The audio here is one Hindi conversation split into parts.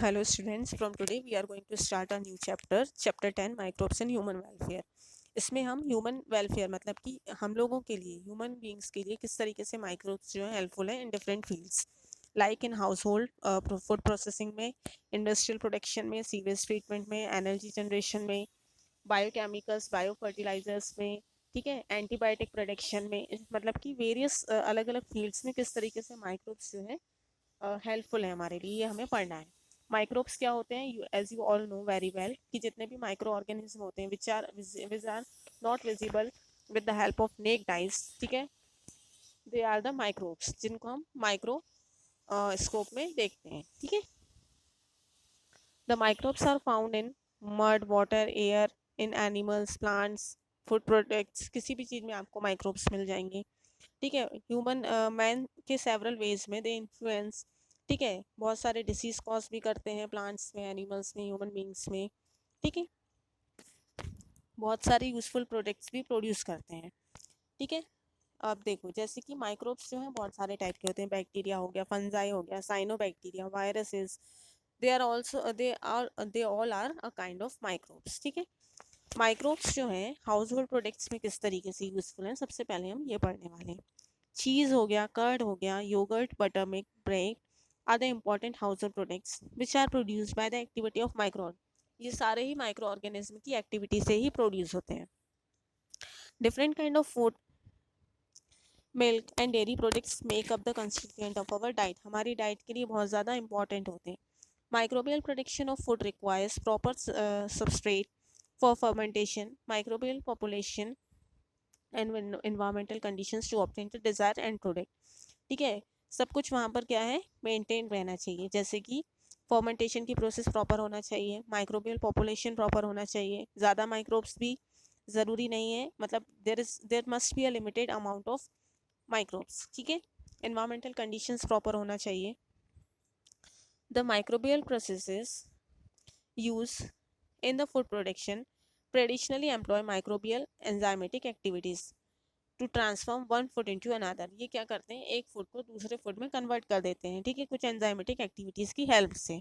Hello students, from today we are going to start a new chapter, chapter 10 microbes and human welfare. इसमें हम ह्यूमन वेलफेयर मतलब कि हम लोगों के लिए ह्यूमन बींग्स के लिए किस तरीके से माइक्रोब्स जो है हेल्पफुल है in different fields like in house hold food processing में, इंडस्ट्रियल प्रोडक्शन में, सीवेज ट्रीटमेंट में, एनर्जी जनरेशन में, बायोकेमिकल्स बायो फर्टिलाइजर्स में, ठीक है, एंटीबायोटिक प्रोडक्शन में, मतलब कि वेरियस अलग अलग फील्ड्स में किस तरीके से माइक्रोब्स जो है हेल्पफुल है हमारे लिए, ये हमें पढ़ना है। माइक्रोब्स क्या होते हैं? As you all know very well कि जितने भी माइक्रो ऑर्गेनिज्म होते हैं which are not visible with the help of naked eyes, ठीक है, दे आर द माइक्रोब्स जिनको हम माइक्रो स्कोप में देखते हैं, ठीक है। The microbes are found in mud, water, air, in animals, plants, food products, किसी भी चीज़ में आपको माइक्रोब्स मिल जाएंगे, ठीक है। ह्यूमन मैन के सेवरल वेज में दे इन्फ्लुएंस, ठीक है, बहुत सारे डिसीज कॉज भी करते हैं प्लांट्स में, एनिमल्स में, ह्यूमन बींग्स में, ठीक है। बहुत सारे यूजफुल प्रोडक्ट्स भी प्रोड्यूस करते हैं, ठीक है। अब देखो जैसे कि माइक्रोब्स जो हैं बहुत सारे टाइप के होते हैं, बैक्टीरिया हो गया, फंजाई हो गया, cyanobacteria, viruses, they are also they all are a kind of microbes, ठीक है। माइक्रोब्स जो हैं हाउस होल्ड प्रोडक्ट्स में किस तरीके से यूजफुल हैं, सबसे पहले हम ये पढ़ने वाले हैं। चीज़ हो गया, कर्ड हो गया, yoghurt, butter milk, bread are the important household products which are produced by the activity of micro, ये सारे ही माइक्रो ऑर्गेनिज्म की एक्टिविटी से ही प्रोड्यूस होते हैं। Different kind of food, milk and dairy products make up the constituent of our diet, हमारी डाइट के लिए बहुत ज़्यादा इंपॉर्टेंट होते हैं। Microbial production of food requires proper substrate for fermentation, microbial population and environmental conditions to obtain the desired end product, ठीक है। सब कुछ वहाँ पर क्या है, मेंटेन रहना चाहिए, जैसे कि फर्मेंटेशन की प्रोसेस प्रॉपर होना चाहिए, माइक्रोबियल पॉपुलेशन प्रॉपर होना चाहिए, ज़्यादा माइक्रोब्स भी ज़रूरी नहीं है, मतलब there must be a limited amount of microbes, ठीक है। एनवायरमेंटल कंडीशंस प्रॉपर होना चाहिए। The microbial processes used in the food production traditionally employ microbial enzymatic activities to transform one food into another, ये क्या करते हैं, एक फूड को दूसरे फूड में कन्वर्ट कर देते हैं, ठीक है, कुछ एंजाइमेटिक एक्टिविटीज़ की हेल्प से।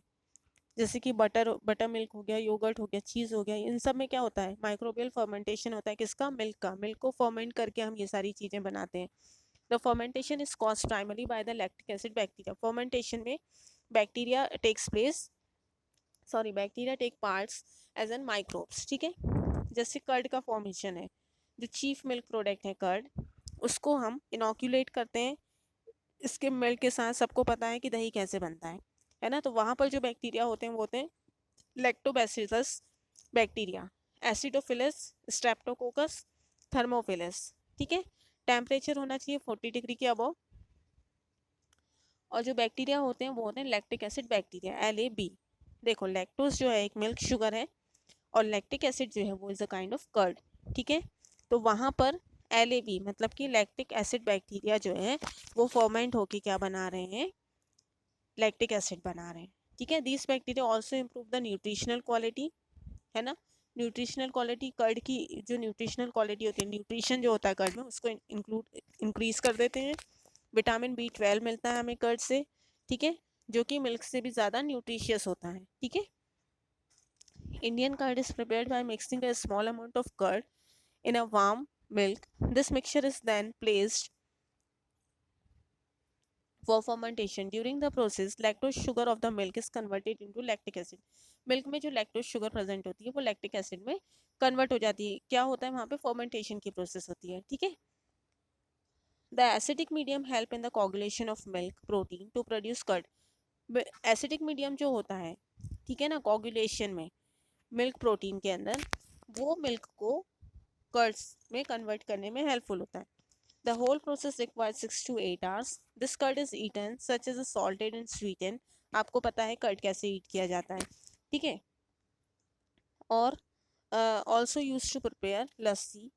जैसे कि बटर मिल्क हो गया, योगर्ट हो गया, चीज़ हो गया, इन सब में क्या होता है, माइक्रोबियल फर्मेंटेशन होता है, किसका, मिल्क का। मिल्क को फर्मेंट करके हम ये सारी चीज़ें बनाते हैं। The fermentation is caused primary by the lactic acid bacteria, fermentation में bacteria takes place, sorry, bacteria take parts as an microbes, ठीक है। जैसे कर्ड का फॉर्मेशन है, जो चीफ मिल्क प्रोडक्ट है कर्ड, उसको हम इनोक्यूलेट करते हैं इसके मिल्क के साथ। सबको पता है कि दही कैसे बनता है ना। तो वहाँ पर जो बैक्टीरिया होते हैं वो होते हैं lactobacillus bacteria, acidophilus, Streptococcus, thermophilus, ठीक है। टेम्परेचर होना चाहिए 40 डिग्री के अबव। और जो बैक्टीरिया होते हैं वो होते हैं लैक्टिक एसिड बैक्टीरिया, LAB। देखो लैक्टोज जो है एक मिल्क शुगर है, और लैक्टिक एसिड जो है वो is a kind of curd, ठीक है। तो वहाँ पर LAB मतलब कि लैक्टिक एसिड बैक्टीरिया जो है वो फर्मेंट होके क्या बना रहे हैं, लैक्टिक एसिड बना रहे हैं, ठीक है। This bacteria also improve the nutritional quality, है ना। न्यूट्रिशनल क्वालिटी, कर्ड की जो न्यूट्रिशनल क्वालिटी होती है, न्यूट्रिशन जो होता है कर्ड में, उसको इंक्रीज कर देते हैं। विटामिन B12 मिलता है हमें कर्ड से, ठीक है, जो कि मिल्क से भी ज़्यादा न्यूट्रिशियस होता है, ठीक है। Indian curd is prepared by mixing a small amount of curd in a warm milk. This mixture is then placed for fermentation. During the process, lactose sugar of the milk is converted into lactic acid. Milk में जो लैक्टोज शुगर प्रेजेंट होती है वो लैक्टिक एसिड में कन्वर्ट हो जाती है। क्या होता है वहाँ पे, फर्मेंटेशन की प्रोसेस होती है, ठीक है। The acidic medium help in the coagulation of milk protein to produce curd. Acidic medium जो होता है, ठीक है ना, कोगुलेशन में मिल्क प्रोटीन के अंदर, वो मिल्क को कर्ड्स में कन्वर्ट करने में हेल्पफुल होता है। The whole process requires 6 to 8 hours. This curd is eaten such as salted and sweeten, आपको पता है कर्ड कैसे ईट किया जाता है, ठीक है। और also use to prepare lassi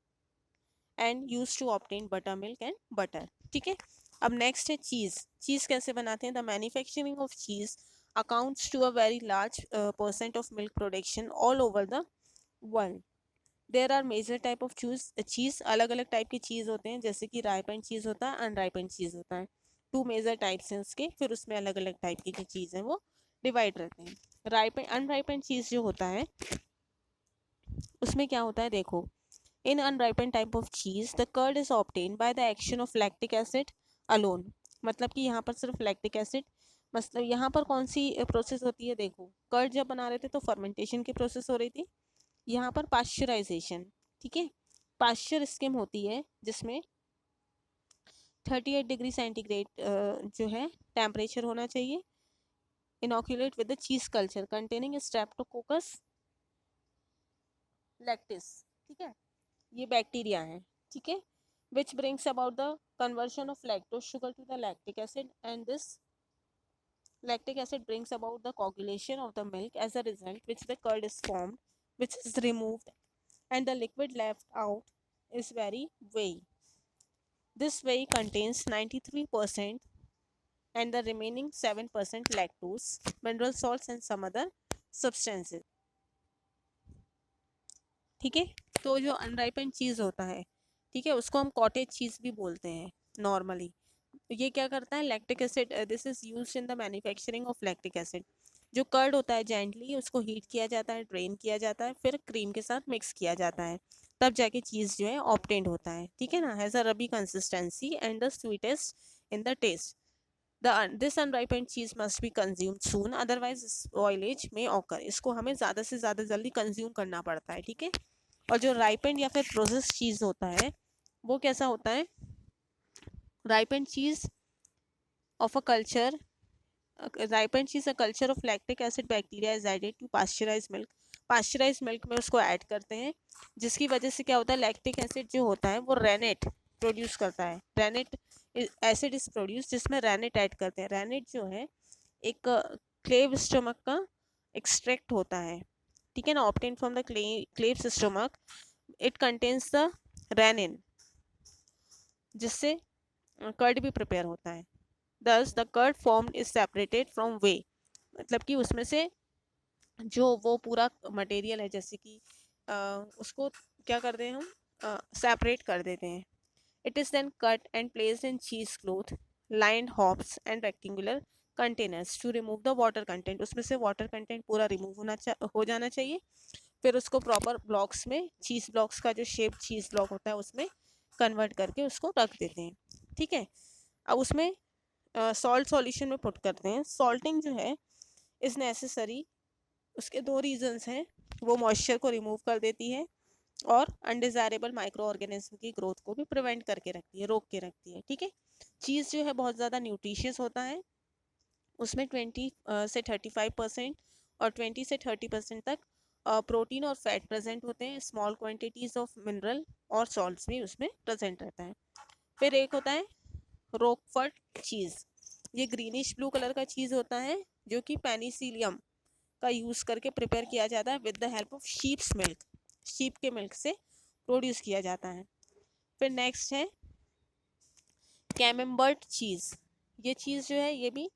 and use to obtain butter milk and butter, ठीक है। अब नेक्स्ट है चीज़। चीज़ कैसे बनाते हैं? The manufacturing of cheese accounts to a very large percent of milk production all over the world. There are major type of cheese, अलग अलग टाइप की चीज़ होते हैं, जैसे कि राइपेंड चीज़ होता है, अनराइपेंड चीज़ होता है। टू मेजर टाइप्स हैं उसके, फिर उसमें अलग अलग टाइप की जो चीज़ है वो डिवाइड रहते हैं। राइपेंड अनराइपेंड चीज़ जो होता है उसमें क्या होता है देखो, in unripened type of cheese the curd is obtain by the action of lactic acid alone. मतलब कि यहाँ पर सिर्फ लैक्टिक एसिड, मतलब यहाँ पर कौन सी प्रोसेस होती है देखो, कर्ड जब बना रहे थे तो फर्मेंटेशन की प्रोसेस हो रही थी, यहाँ पर पाश्चराइजेशन। ठीक है, पाश्चर स्किम होती है जिसमें 38 डिग्री सेंटीग्रेड जो है टेम्परेचर होना चाहिए। इनोक्यूलेट विद द चीज कल्चर कंटेनिंग स्ट्रेप्टोकोकस लैक्टिस। ठीक है, ये बैक्टीरिया है। ठीक है, which brings about the conversion of lactose sugar to the lactic acid, and this lactic acid brings about the coagulation of the milk, as a result which the curd is formed, which is removed, and the liquid left out is very whey. This whey contains 93% and the remaining 7% lactose, mineral salts and some other substances. ठीक है, तो जो अनराइपेंड चीज़ होता है, ठीक है, उसको हम कॉटेज चीज़ भी बोलते हैं नॉर्मली। ये क्या करता है, lactic acid, this is used in the manufacturing of lactic acid. जो कर्ड होता है जेंटली उसको हीट किया जाता है, ड्रेन किया जाता है, फिर क्रीम के साथ मिक्स किया जाता है, तब जाके चीज़ जो है ऑब्टेंड होता है। ठीक है ना, has a rubbery consistency and the sweetest in the taste. This unripened cheese must be consumed soon, otherwise spoilage में ऑकर। इसको हमें ज़्यादा से ज़्यादा जल्दी कंज्यूम करना पड़ता है। ठीक है, और जो राइपेंड या फिर प्रोसेस चीज़ होता है वो कैसा होता है, ripened cheese of a culture, ripened cheese a culture of lactic acid bacteria is added to pasteurise milk. Pasteurise milk में उसको ऐड करते हैं, जिसकी वजह से क्या होता है, लैक्टिक एसिड जो होता है वो रेनेट प्रोड्यूस करता है। रेनेट एसिड इज प्रोड्यूस जिसमें रेनेट ऐड करते हैं। रेनेट जो है एक क्लेव स्टमक का एक्सट्रैक्ट होता है। ठीक है ना, obtain from the calve stomach, it contains the rennin, जिससे कर्ड भी प्रिपेयर होता है। Thus the curd form is separated from whey, मतलब कि उसमें से जो वो पूरा मटेरियल है, जैसे कि उसको क्या करते हैं हम, सेपरेट कर देते हैं। It is then cut and placed in cheese cloth lined hoops and rectangular containers to remove the water content. उसमें से वाटर कंटेंट पूरा रिमूव हो जाना चाहिए। फिर उसको प्रॉपर ब्लॉक्स में, चीज़ ब्लॉक्स का जो शेप चीज़ ब्लॉक होता है उसमें कन्वर्ट करके उसको रख देते हैं। ठीक है, अब उसमें सॉल्ट सॉल्यूशन में पुट करते हैं। सॉल्टिंग जो है इज़ नेसेसरी, उसके दो रीजंस हैं, वो मॉइस्चर को रिमूव कर देती है और अनडिज़ायरेबल माइक्रो ऑर्गेनिज्म की ग्रोथ को भी प्रिवेंट करके रखती है, रोक के रखती है। ठीक है, चीज़ जो है बहुत ज़्यादा न्यूट्रिशियस होता है, उसमें 20 से 35% और 20 से 30% तक प्रोटीन और फैट प्रेजेंट होते हैं। स्मॉल क्वांटिटीज ऑफ मिनरल और सॉल्ट्स भी उसमें प्रेजेंट रहता है। फिर एक होता है रोकफर्ट चीज़, ये ग्रीनिश ब्लू कलर का चीज़ होता है जो कि पेनिसिलियम का यूज़ करके प्रिपेयर किया जाता है with the help of sheeps milk, sheep के मिल्क से प्रोड्यूस किया जाता है। फिर नेक्स्ट है कैमेम्बर्ट चीज़। ये चीज़ जो है ये भी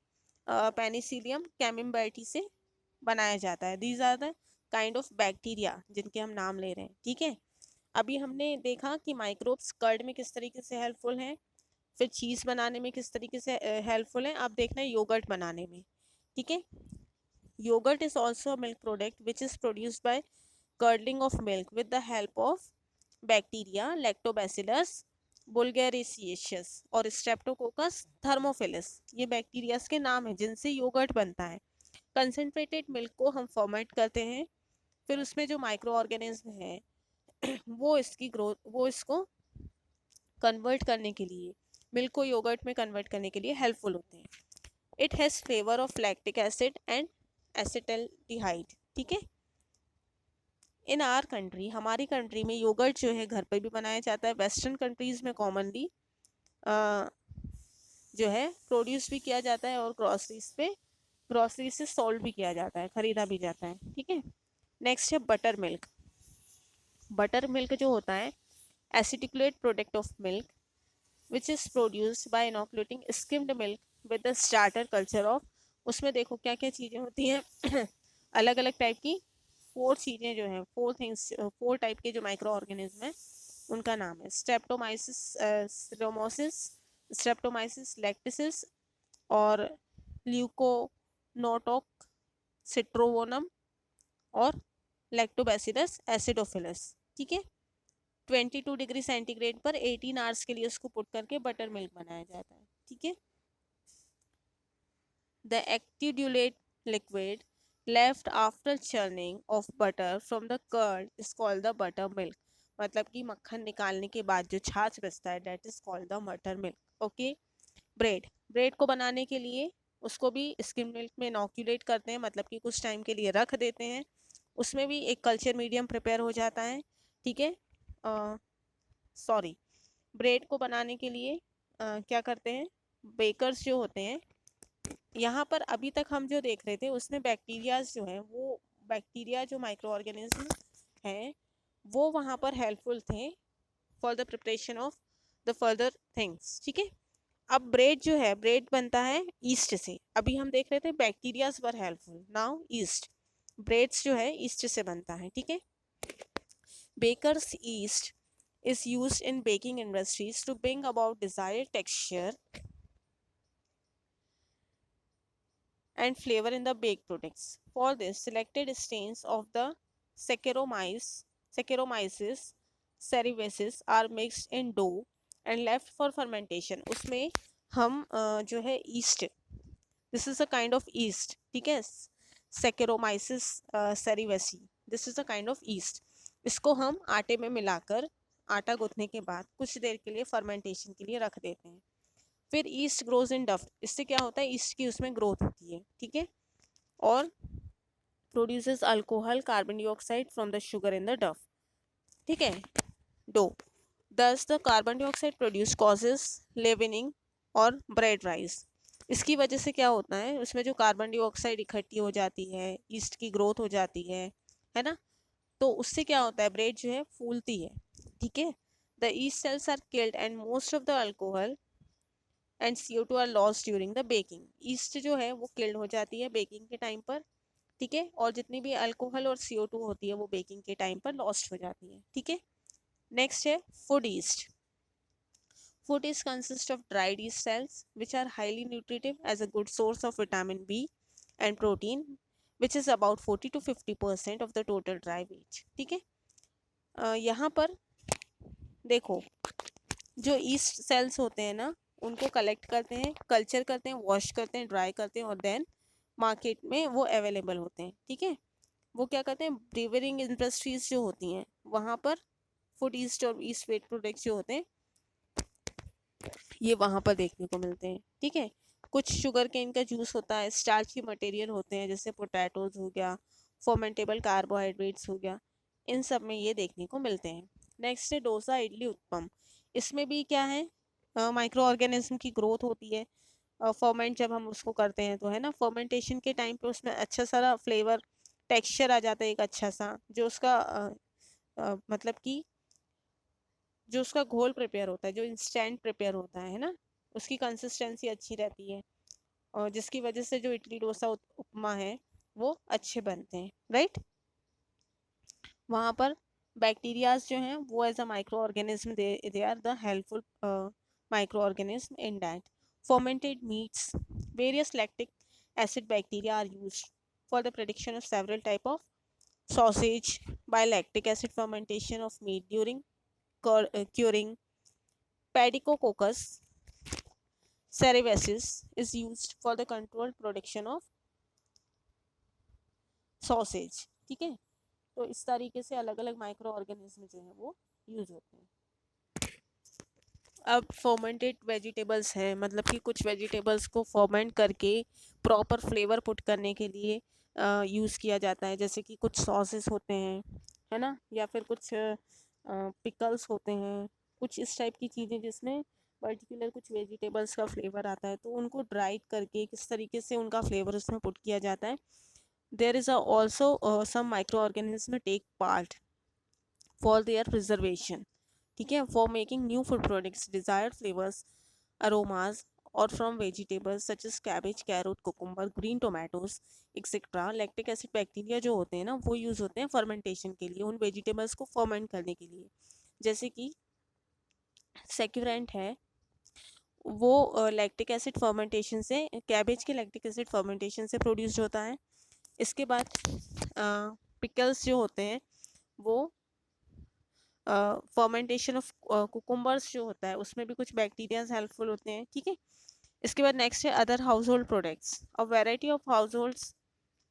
पेनिसिलियम कैमेम्बर्टी से बनाया जाता है। These are the kind of bacteria जिनके हम नाम ले रहे हैं। ठीक है, अभी हमने देखा कि माइक्रोब्स कर्ड में किस तरीके से हेल्पफुल हैं, फिर चीज़ बनाने में किस तरीके से हेल्पफुल है। अब देखना है योगर्ट बनाने में। ठीक है, yogurt is also milk product which is produced by curdling of milk with the help of bacteria lactobacillus bulgaricus और स्ट्रेप्टोकोकस थर्मोफिलस। ये बैक्टीरियाज के नाम हैं जिनसे योगर्ट बनता है। कंसनट्रेटेड मिल्क को हम फॉर्मेट करते हैं, फिर उसमें जो माइक्रो ऑर्गेनिज्म है वो इसकी ग्रोथ, वो इसको कन्वर्ट करने के लिए, मिल्क को योगर्ट में कन्वर्ट करने के लिए हेल्पफुल होते हैं। It has flavour of lactic acid and acetaldehyde. ठीक है, इन आर कंट्री, हमारी कंट्री में योगर्ट जो है घर पर भी बनाया जाता है। वेस्टर्न कंट्रीज़ में कॉमनली जो है प्रोड्यूस भी किया जाता है और ग्रॉसरीज से सोल्ड भी किया जाता है, ख़रीदा भी जाता है। ठीक है, नेक्स्ट है बटर मिल्क। बटर मिल्क जो होता है acidulated product of milk which is produced by inoculating skimmed milk with the starter culture of. उसमें देखो क्या क्या चीज़ें होती हैं अलग अलग टाइप की 4 चीज़ें जो हैं, 4 थिंग्स, 4 टाइप के जो माइक्रो ऑर्गेनिज्म हैं उनका नाम है स्ट्रेप्टोमाइसिस सीरोमोसिस, स्ट्रेप्टोमाइसिस लैक्टिसिस और ल्यूकोनोटोक सिट्रोवोनम और लैक्टोबैसिलस एसिडोफिलस। ठीक है, 22 डिग्री सेंटीग्रेड पर 18 आवर्स के लिए उसको पुट करके बटर मिल्क बनाया जाता है। ठीक है, the acidulated liquid left after churning of butter from the curd is called the butter milk. मतलब कि मक्खन निकालने के बाद जो छाछ बचता है that is called the butter milk. Okay, bread, bread को बनाने के लिए उसको भी स्किम मिल्क में इनॉक्यूलेट करते हैं, मतलब कि कुछ टाइम के लिए रख देते हैं, उसमें भी एक कल्चर मीडियम प्रिपेयर हो जाता है। ठीक है, सॉरी, ब्रेड को बनाने के लिए क्या करते हैं, बेकर्स जो होते हैं, यहाँ पर अभी तक हम जो देख रहे थे उसमें बैक्टीरियाज जो हैं वो बैक्टीरिया जो माइक्रो ऑर्गेनिज्म हैं वो वहाँ पर हेल्पफुल थे for the preparation of the further things. ठीक है, अब ब्रेड जो है, ब्रेड बनता है ईस्ट से। अभी हम देख रहे थे bacterias were helpful, now yeast, breads जो है ईस्ट से बनता है। ठीक है, bakers yeast is used in baking industries to bring about desired texture and flavor in the baked products. For this, selected strains of the Saccharomyces cerevisiae are mixed in dough and left for fermentation. उसमें हम जो है yeast, this is a kind of yeast, ठीक है, Saccharomyces cerevisiae, this is a kind of yeast. इसको हम आटे में मिलाकर आटा गूंथने के बाद कुछ देर के लिए फर्मेंटेशन के लिए रख देते हैं। फिर ईस्ट ग्रोज इन डफ, इससे क्या होता है, ईस्ट की उसमें ग्रोथ होती है। ठीक है, और produces alcohol carbon dioxide from the sugar in the dough. ठीक है, dough, thus the carbon dioxide produce causes leavening और ब्रेड राइस। इसकी वजह से क्या होता है, उसमें जो कार्बन डाइऑक्साइड इकट्ठी हो जाती है, ईस्ट की ग्रोथ हो जाती है ना, तो उससे क्या होता है, ब्रेड जो है फूलती है। ठीक है, the yeast cells are killed and most of the alcohol and CO2 are lost during the baking. Yeast जो है वो किल्ड हो जाती है बेकिंग के टाइम पर। ठीक है, और जितनी भी अल्कोहल और CO2 होती है वो बेकिंग के टाइम पर लॉस्ट हो जाती है। ठीक है, नेक्स्ट है food yeast. Food yeast consist of dried yeast cells which are highly nutritive as a good source of vitamin B and protein which is about 40 to 50% of the total dry weight. ठीक है, यहाँ पर देखो, जो ईस्ट सेल्स होते हैं ना उनको कलेक्ट करते हैं, कल्चर करते हैं, वॉश करते हैं, ड्राई करते हैं और देन मार्केट में वो अवेलेबल होते हैं। ठीक है, वो क्या करते हैं, ब्रीवरिंग इंडस्ट्रीज जो होती हैं वहाँ पर फूड ईस्ट और ईस्ट वेट प्रोडक्ट्स जो होते हैं ये वहाँ पर देखने को मिलते हैं। ठीक है, कुछ शुगर केन का जूस होता है, स्टार्च के मटेरियल होते हैं जैसे पोटैटोज हो गया, फर्मेंटेबल कार्बोहाइड्रेट्स हो गया, इन सब में ये देखने को मिलते हैं। नेक्स्ट है डोसा, इडली, उत्पम। इसमें भी क्या है, माइक्रो ऑर्गेनिज्म की ग्रोथ होती है। फर्मेंट जब हम उसको करते हैं तो है ना, फर्मेंटेशन के टाइम पे उसमें अच्छा सारा फ्लेवर टेक्सचर आ जाता है, एक अच्छा सा जो उसका मतलब कि जो उसका घोल प्रिपेयर होता है, जो इंस्टेंट प्रिपेयर होता है ना, उसकी कंसिस्टेंसी अच्छी रहती है और जिसकी वजह से जो इडली डोसा उपमा है वो अच्छे बनते हैं। राइट, वहाँ पर बैक्टीरियाज जो हैं वो as a micro organism they are the helpful micro organism in that fermented meats, various lactic acid bacteria are used for the production of several type of sausage by lactic acid fermentation of meat during curing. Pedicococcus cerevisiae is used for the controlled production of sausage। ठीक है, तो इस तरीके से अलग अलग माइक्रो ऑर्गेनिज्म जो है वो यूज होते हैं। अब फर्मेंटेड वेजिटेबल्स हैं, मतलब कि कुछ वेजिटेबल्स को फर्मेंट करके प्रॉपर फ्लेवर पुट करने के लिए यूज़ किया जाता है, जैसे कि कुछ सॉसेस होते हैं, है ना, या फिर कुछ पिकल्स होते हैं, कुछ इस टाइप की चीज़ें जिसमें पर्टिकुलर कुछ वेजिटेबल्स का फ्लेवर आता है, तो उनको ड्राई करके किस तरीके से उनका फ्लेवर उसमें पुट किया जाता है। There is also some micro organism take part for their preservation. ठीक है, for making new food products desired flavours aromas और from vegetables such as cabbage, carrot, cucumber, green tomatoes etcetera. Lactic acid bacteria जो होते हैं ना वो यूज़ होते हैं फर्मेंटेशन के लिए, उन वेजिटेबल्स को फर्मेंट करने के लिए। जैसे कि सेक्यूरेंट है, वो लैक्टिक एसिड फर्मेंटेशन से, कैबेज के लैक्टिक एसिड फर्मेंटेशन से प्रोड्यूस्ड होता है। इसके बाद पिकल्स जो होते हैं वो फर्मेंटेशन ऑफ कुकुम्बर्स जो होता है उसमें भी कुछ बैक्टीरियाज हेल्पफुल होते हैं, ठीक है। इसके बाद नेक्स्ट है other household products. A variety of households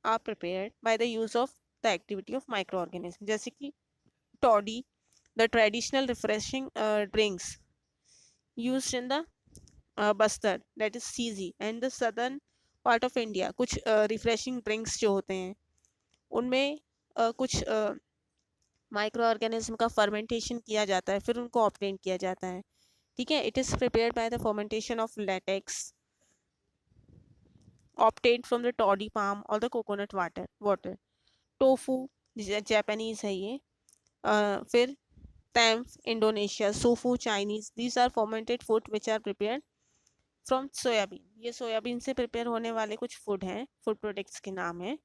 are prepared by the use of the activity of micro organism, जैसे कि toddy, the traditional refreshing drinks used in the Bastar that is CG and the southern part of India. कुछ रिफ्रेशिंग ड्रिंक्स जो होते हैं उनमें कुछ माइक्रो ऑर्गेनिज्म का फर्मेंटेशन किया जाता है, फिर उनको ऑब्टेन किया जाता है, ठीक है। It is prepared by the fermentation of latex obtained from the toddy palm or the coconut water. Tofu Japanese है ये। फिर tempeh Indonesia, sufu Chinese, these are fermented food which are prepared from soybean. ये सोयाबीन से प्रिपेयर होने वाले कुछ फूड हैं, फूड प्रोडक्ट्स के नाम हैं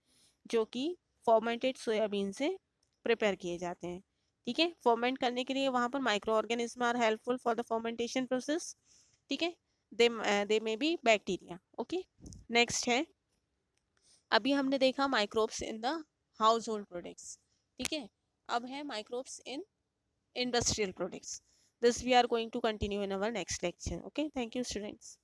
जो कि फर्मेंटेड सोयाबीन से प्रिपेयर किए जाते हैं, ठीक है। फर्मेंट करने के लिए वहाँ पर micro organism are helpful for the fermentation process, ठीक है। They may be bacteria, okay. Next है, अभी हमने देखा microbes in the household products, ठीक है। अब है microbes in industrial products. This we are going to continue in our next lecture, okay. Thank you students.